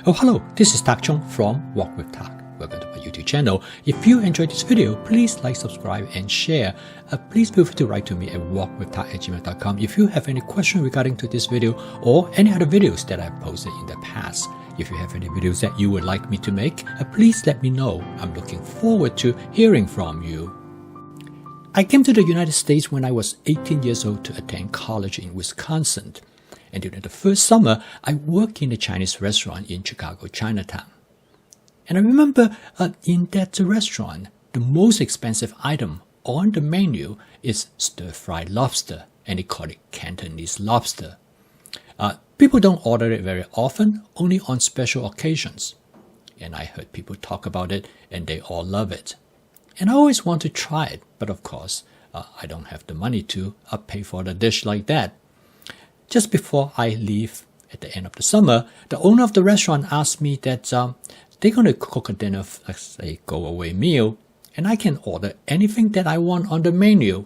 Hello, this is Tak Chung from Walk with Tak. Welcome to my YouTube channel. If you enjoyed this video, please like, subscribe, and share. Please feel free to write to me at walkwithtak@gmail.com if you have any question regarding to this video or any other videos that I've posted in the past. If you have any videos that you would like me to make, please let me know. I'm looking forward to hearing from you. I came to the United States when I was 18 years old to attend college in Wisconsin. And during the first summer, I worked in a Chinese restaurant in Chicago, Chinatown. And I remember in that restaurant, the most expensive item on the menu is stir-fried lobster, and they call it Cantonese lobster. People don't order it very often, only on special occasions. And I heard people talk about it, and they all love it. And I always want to try it, but of course, I don't have the money to pay for the dish like that. Just before I leave at the end of the summer, the owner of the restaurant asked me that they're going to cook a dinner as a go-away meal, and I can order anything that I want on the menu.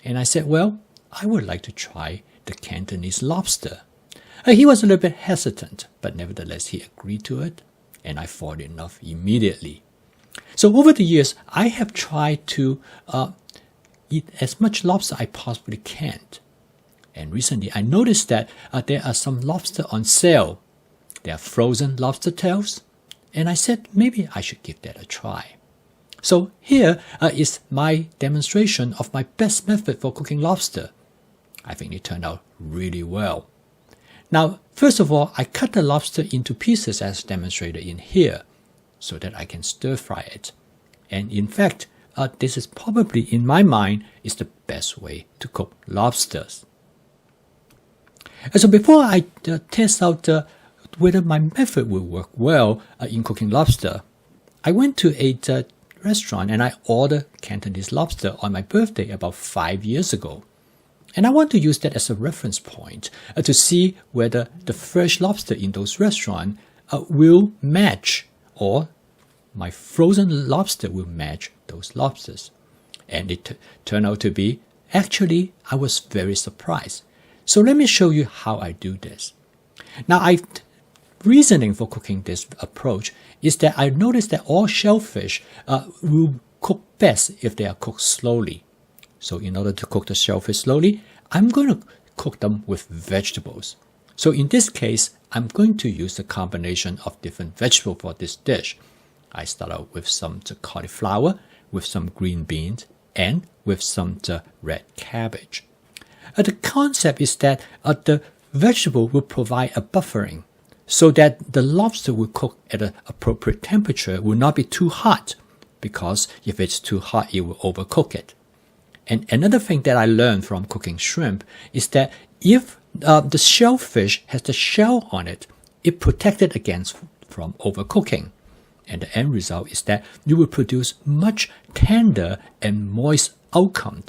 And I said, well, I would like to try the Cantonese lobster. He was a little bit hesitant, but nevertheless he agreed to it, and I fallen in love immediately. So over the years, I have tried to eat as much lobster I possibly can. And recently, I noticed that there are some lobster on sale. There are frozen lobster tails. And I said, maybe I should give that a try. So here is my demonstration of my best method for cooking lobster. I think it turned out really well. Now, first of all, I cut the lobster into pieces as demonstrated in here, so that I can stir fry it. And in fact, this is probably, in my mind, is the best way to cook lobsters. And so before I test out whether my method will work well in cooking lobster, I went to a restaurant and I ordered Cantonese lobster on my birthday about 5 years ago. And I want to use that as a reference point to see whether the fresh lobster in those restaurants will match, or my frozen lobster will match those lobsters. And it turned out to be, actually, I was very surprised. So let me show you how I do this. Now, reasoning for cooking this approach is that I noticed that all shellfish will cook best if they are cooked slowly. So in order to cook the shellfish slowly, I'm going to cook them with vegetables. So in this case, I'm going to use a combination of different vegetables for this dish. I start out with some cauliflower, with some green beans, and with some red cabbage. The concept is that the vegetable will provide a buffering so that the lobster will cook at an appropriate temperature, will not be too hot, because if it's too hot, it will overcook it. And another thing that I learned from cooking shrimp is that if the shellfish has the shell on it, it protects it against from overcooking. And the end result is that you will produce much tender and moist outcome.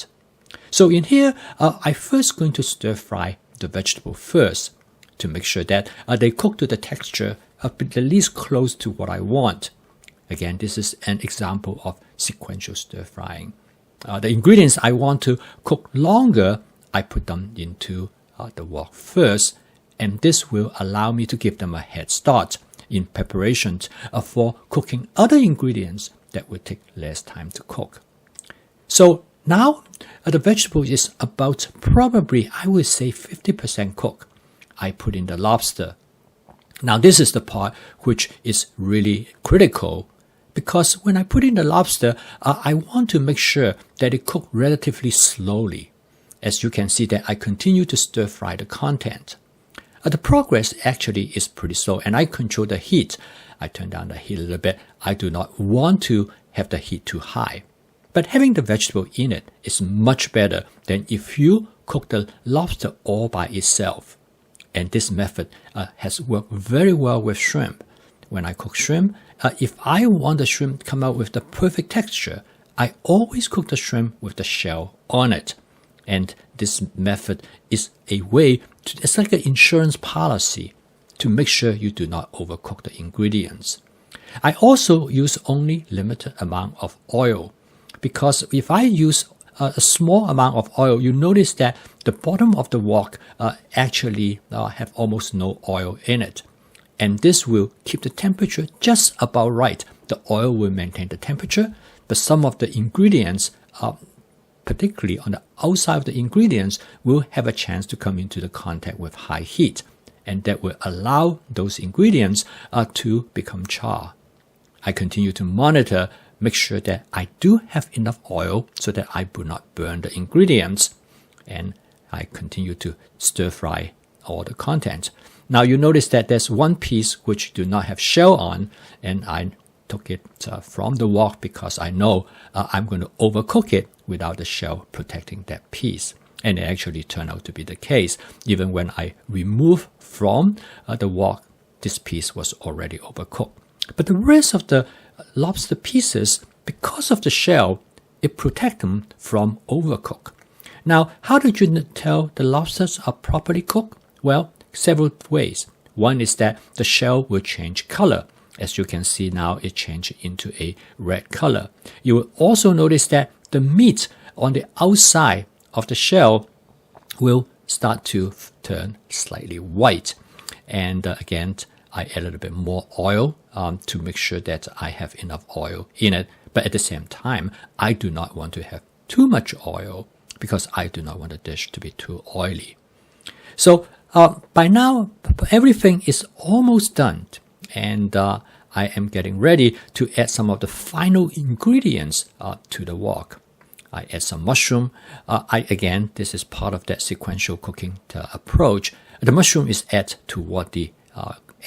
So in here, I'm first going to stir fry the vegetable first to make sure that they cook to the texture at least close to what I want. Again, this is an example of sequential stir frying. The ingredients I want to cook longer, I put them into the wok first, and this will allow me to give them a head start in preparation for cooking other ingredients that will take less time to cook. So now the vegetable is about probably, I would say, 50% cooked. I put in the lobster. Now this is the part which is really critical, because when I put in the lobster, I want to make sure that it cooks relatively slowly. As you can see that I continue to stir fry the content. The progress actually is pretty slow, and I control the heat. I turn down the heat a little bit. I do not want to have the heat too high. But having the vegetable in it is much better than if you cook the lobster all by itself. And this method has worked very well with shrimp. When I cook shrimp, if I want the shrimp to come out with the perfect texture, I always cook the shrimp with the shell on it. And this method is a way to, it's like an insurance policy to make sure you do not overcook the ingredients. I also use only limited amount of oil, because if I use a small amount of oil, you notice that the bottom of the wok actually have almost no oil in it. and this will keep the temperature just about right. The oil will maintain the temperature, but some of the ingredients, particularly on the outside of the ingredients, will have a chance to come into the contact with high heat, and that will allow those ingredients to become char. I continue to monitor, make sure that I do have enough oil so that I do not burn the ingredients, and I continue to stir fry all the content. Now you notice that there's one piece which do not have shell on, and I took it from the wok because I know I'm going to overcook it without the shell protecting that piece. And it actually turned out to be the case. Even when I removed from the wok, this piece was already overcooked. But the rest of the lobster pieces, because of the shell, it protects them from overcook. Now, how did you tell the lobsters are properly cooked? Well, several ways. One is that the shell will change color. As you can see now, it changed into a red color. You will also notice that the meat on the outside of the shell will start to turn slightly white. And again, I add a little bit more oil to make sure that I have enough oil in it. But at the same time, I do not want to have too much oil because I do not want the dish to be too oily. So by now, everything is almost done. And I am getting ready to add some of the final ingredients to the wok. I add some mushroom. Again, this is part of that sequential cooking approach. The mushroom is added toward the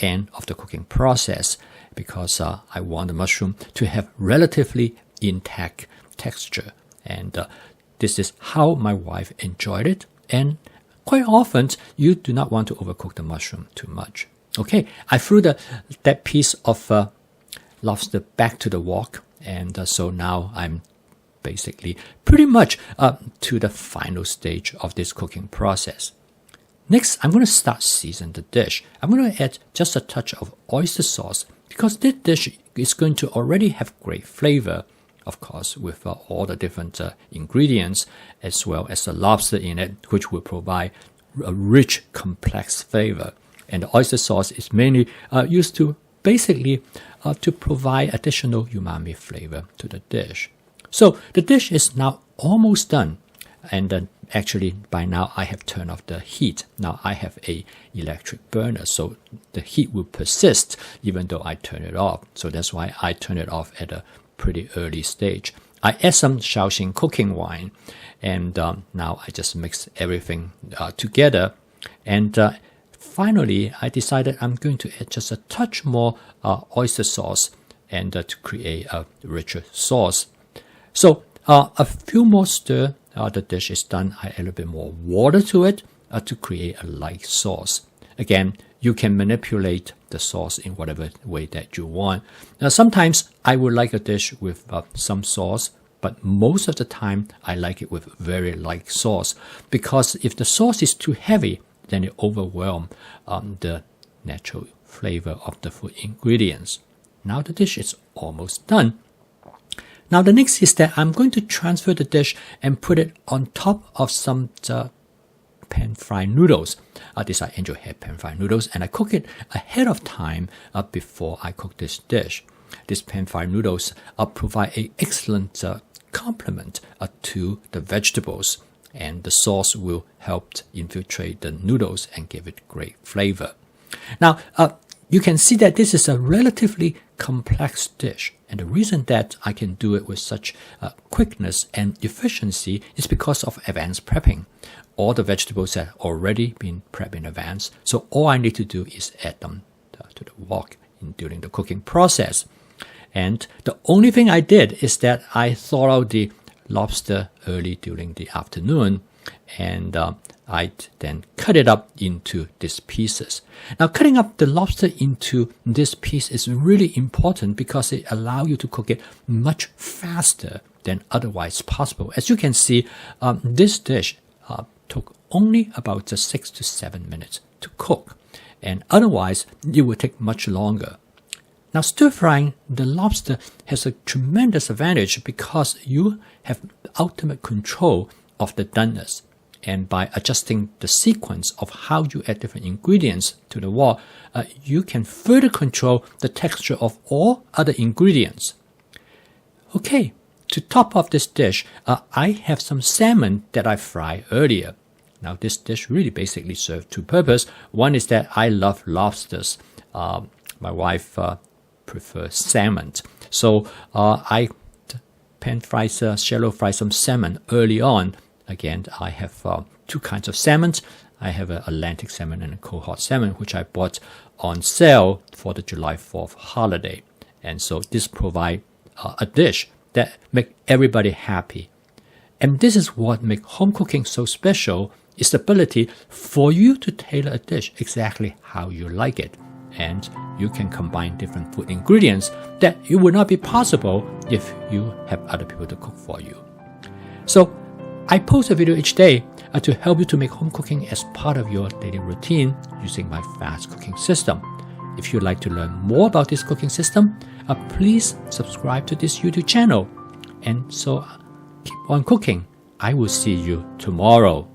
end of the cooking process because I want the mushroom to have relatively intact texture. And this is how my wife enjoyed it. And quite often, you do not want to overcook the mushroom too much. Okay, I threw that piece of lobster back to the wok, and so now I'm basically pretty much to the final stage of this cooking process. Next, I'm going to start season the dish. I'm going to add just a touch of oyster sauce because this dish is going to already have great flavor, of course, with all the different ingredients as well as the lobster in it, which will provide a rich, complex flavor. And the oyster sauce is mainly used to basically to provide additional umami flavor to the dish. So the dish is now almost done. And then actually by now I have turned off the heat. Now I have a electric burner, so the heat will persist even though I turn it off. So that's why I turn it off at a pretty early stage. I add some Shaoxing cooking wine, and now I just mix everything together. And finally, I decided I'm going to add just a touch more oyster sauce and to create a richer sauce. So a few more stir, the dish is done. I add a little bit more water to it to create a light sauce. Again, you can manipulate the sauce in whatever way that you want. Now, sometimes I would like a dish with some sauce, but most of the time I like it with very light sauce because if the sauce is too heavy, then it overwhelms the natural flavor of the food ingredients. Now the dish is almost done. Now the next is that I'm going to transfer the dish and put it on top of some pan-fried noodles. These are angel hair pan-fried noodles, and I cook it ahead of time before I cook this dish. These pan-fried noodles provide an excellent complement to the vegetables, and the sauce will help infiltrate the noodles and give it great flavor. Now, you can see that this is a relatively complex dish, and the reason that I can do it with such quickness and efficiency is because of advanced prepping. All the vegetables have already been prepped in advance, so all I need to do is add them to the wok during the cooking process. And the only thing I did is that I thawed out the lobster early during the afternoon, and I then cut it up into these pieces. Now, cutting up the lobster into this piece is really important because it allows you to cook it much faster than otherwise possible. As you can see, this dish took only about 6 to 7 minutes to cook, and otherwise it would take much longer. Now, stir-frying the lobster has a tremendous advantage because you have ultimate control of the doneness. And by adjusting the sequence of how you add different ingredients to the wok, you can further control the texture of all other ingredients. Okay, to top off this dish, I have some salmon that I fried earlier. Now this dish really basically serves two purposes. One is that I love lobsters. My wife prefers salmon. So I shallow fry some salmon early on. Again, I have two kinds of salmon. I have an Atlantic salmon and a cohort salmon, which I bought on sale for the July 4th holiday. And so this provides a dish that makes everybody happy. And this is what makes home cooking so special, is the ability for you to tailor a dish exactly how you like it. And you can combine different food ingredients that it would not be possible if you have other people to cook for you. So I post a video each day to help you to make home cooking as part of your daily routine using my fast cooking system. If you'd like to learn more about this cooking system, please subscribe to this YouTube channel. And so keep on cooking. I will see you tomorrow.